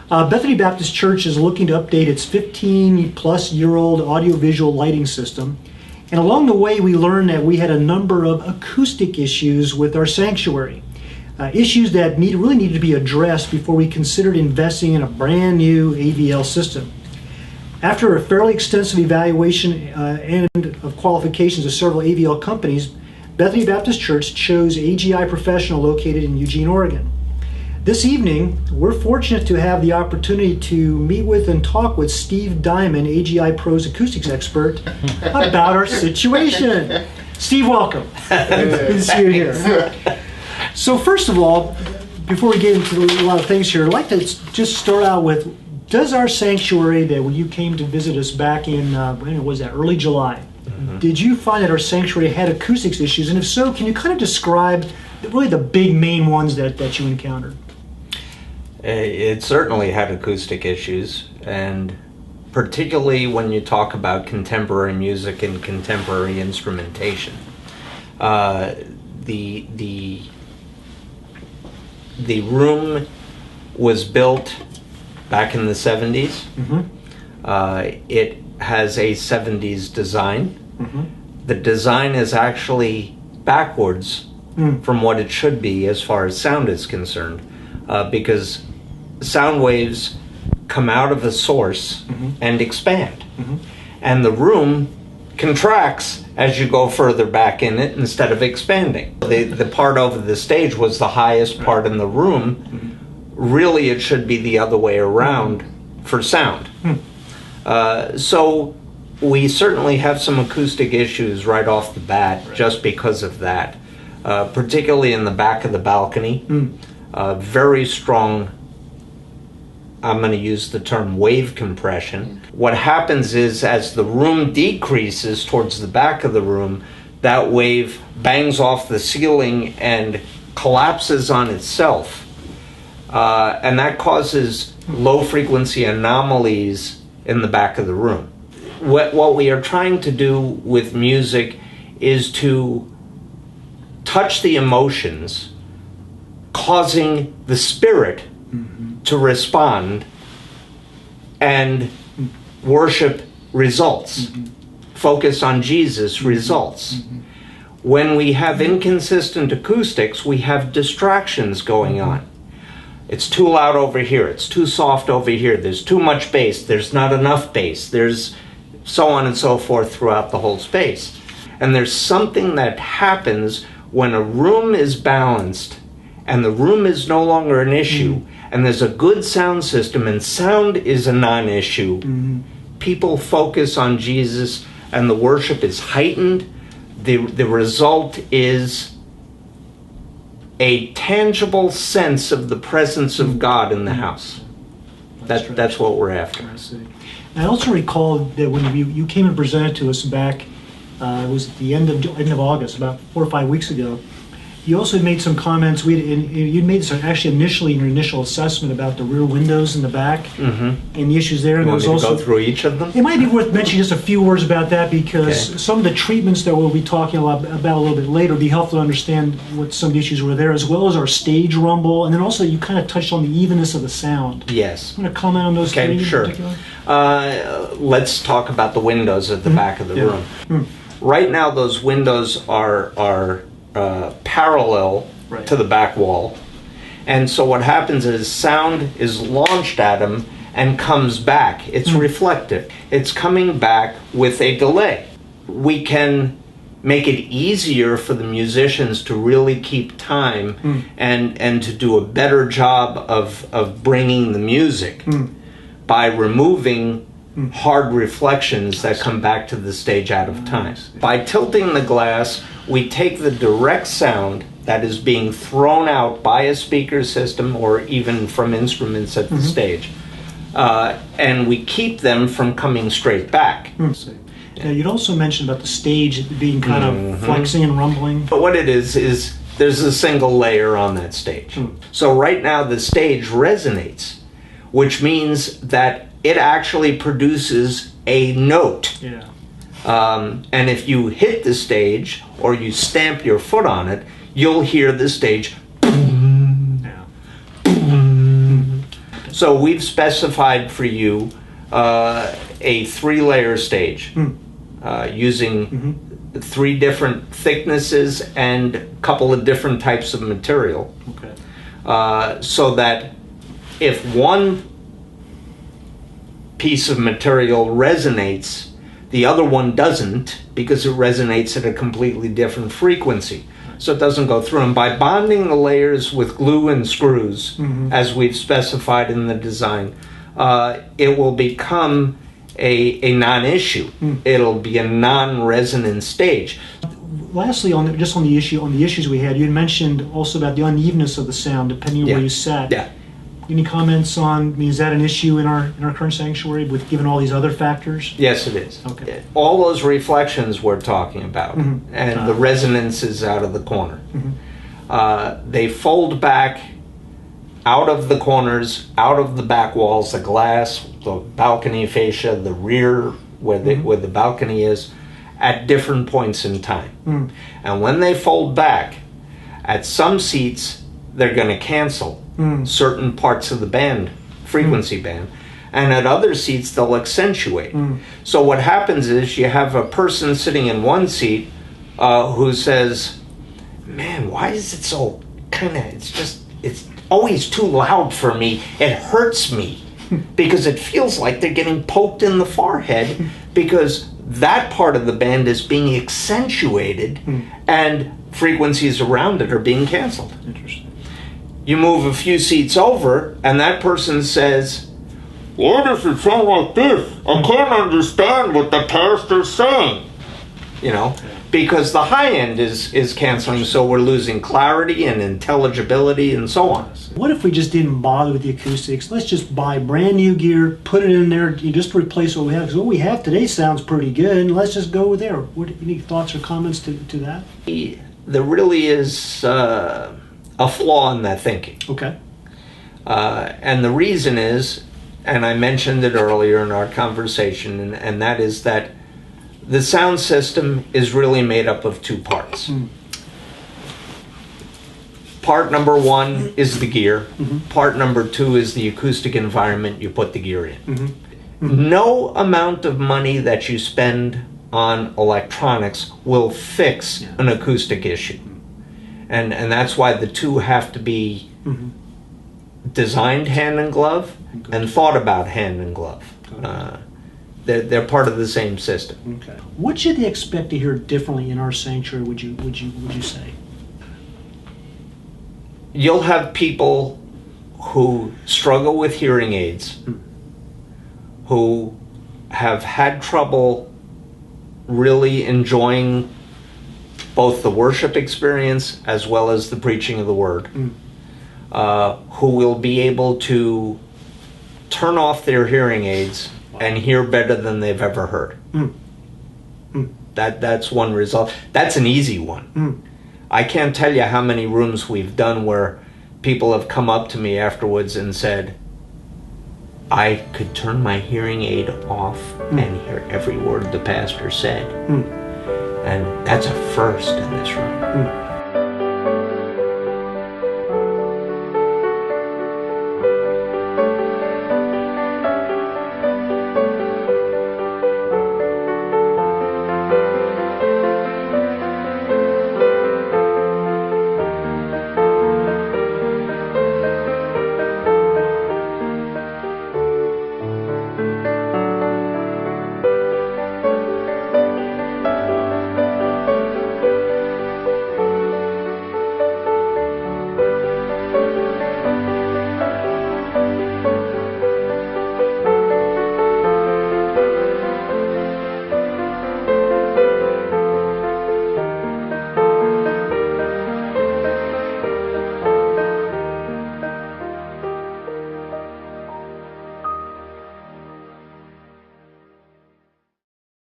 Bethany Baptist Church is looking to update its 15-plus-year-old audiovisual lighting system. And along the way, we learned that we had a number of acoustic issues with our sanctuary. Issues that really needed to be addressed before we considered investing in a brand new AVL system. After a fairly extensive evaluation and of qualifications of several AVL companies, Bethany Baptist Church chose AGI Professional located in Eugene, Oregon. This evening, we're fortunate to have the opportunity to meet with and talk with Steve Diamond, AGI Pro's acoustics expert, about our situation. Steve, welcome. Good to see you here. So first of all, before we get into a lot of things here, I'd like to just start out with, does our sanctuary that when you came to visit us back in, when was that, early July, did you find that our sanctuary had acoustics issues? And if so, can you kind of describe really the big main ones that you encountered? It certainly had acoustic issues, and particularly when you talk about contemporary music and contemporary instrumentation. The room was built back in the 70s. It has a 70s design. The design is actually backwards from what it should be as far as sound is concerned, because sound waves come out of the source and expand, and the room contracts as you go further back in it instead of expanding. The part over the stage was the highest part in the room. Really, it should be the other way around for sound. So we certainly have some acoustic issues right off the bat just because of that, particularly in the back of the balcony. Very strong, I'm going to use the term wave compression. What happens is, as the room decreases towards the back of the room, that wave bangs off the ceiling and collapses on itself. And that causes low frequency anomalies in the back of the room. What we are trying to do with music is to touch the emotions, causing the spirit to respond, and worship results. Focus on Jesus results. When we have inconsistent acoustics, we have distractions going on. It's too loud over here, it's too soft over here, there's too much bass, there's not enough bass, there's so on and so forth throughout the whole space. And there's something that happens when a room is balanced and the room is no longer an issue, and there's a good sound system and sound is a non-issue. People focus on Jesus and the worship is heightened. The result is a tangible sense of the presence of God in the house. That's what we're after. I see. I also recall that when you came and presented to us back, it was at the end of August, about 4 or 5 weeks ago. You also made some comments. You made this actually initially in your initial assessment about the rear windows in the back and the issues there. And you want me to go through each of them? It might be worth mentioning just a few words about that, because some of the treatments that we'll be talking about a little bit later would be helpful to understand what some of the issues were there, as well as our stage rumble, and then also you kind of touched on the evenness of the sound. Yes. You want to comment on those three in particular? Let's talk about the windows at the back of the room. Right now, those windows are parallel to the back wall, and so what happens is sound is launched at them and comes back. It's reflected. It's coming back with a delay. We can make it easier for the musicians to really keep time and to do a better job of bringing the music by removing hard reflections that come back to the stage out of time. By tilting the glass, we take the direct sound that is being thrown out by a speaker system or even from instruments at the stage, and we keep them from coming straight back. Now, you'd also mentioned about the stage being kind of flexing and rumbling. But what it is there's a single layer on that stage. So right now the stage resonates, which means that it actually produces a note. And if you hit the stage or you stamp your foot on it, you'll hear the stage boom, boom. So we've specified for you a 3-layer stage using 3 different thicknesses and a couple of different types of material. Okay. So that if one piece of material resonates, the other one doesn't, because it resonates at a completely different frequency. So it doesn't go through. And by bonding the layers with glue and screws, as we've specified in the design, it will become a non-issue. It'll be a non-resonant stage. Lastly, on the issues we had, you had mentioned also about the unevenness of the sound depending on where you sat. Yeah. Any comments on? I mean, is that an issue in our current sanctuary, with given all these other factors? Yes, it is. Okay. All those reflections we're talking about, and the resonance is out of the corner. They fold back out of the corners, out of the back walls, the glass, the balcony fascia, the rear where the balcony is, at different points in time. And when they fold back, at some seats they're going to cancel certain parts of the band, frequency band, and at other seats they'll accentuate. So what happens is you have a person sitting in one seat who says, man, why is it so it's always too loud for me. It hurts me because it feels like they're getting poked in the forehead because that part of the band is being accentuated and frequencies around it are being canceled. Interesting. You move a few seats over and that person says, why does it sound like this? I can't understand what the pastor's saying. You know, because the high end is canceling, so we're losing clarity and intelligibility and so on. What if we just didn't bother with the acoustics? Let's just buy brand new gear, put it in there, you just replace what we have. Because what we have today sounds pretty good, and let's just go there. Any thoughts or comments to that? There really is a flaw in that thinking. Okay. And the reason is, and I mentioned it earlier in our conversation, and that is that the sound system is really made up of 2 parts. Part number 1 is the gear. Part number 2 is the acoustic environment you put the gear in. No amount of money that you spend on electronics will fix an acoustic issue. And that's why the 2 have to be designed hand in glove and thought about hand in glove. They're part of the same system. Okay. What should they expect to hear differently in our sanctuary? Would you say? You'll have people who struggle with hearing aids, who have had trouble really enjoying both the worship experience as well as the preaching of the word, who will be able to turn off their hearing aids and hear better than they've ever heard. That's one result. That's an easy one. I can't tell you how many rooms we've done where people have come up to me afterwards and said, I could turn my hearing aid off and hear every word the pastor said. And that's a first in this room.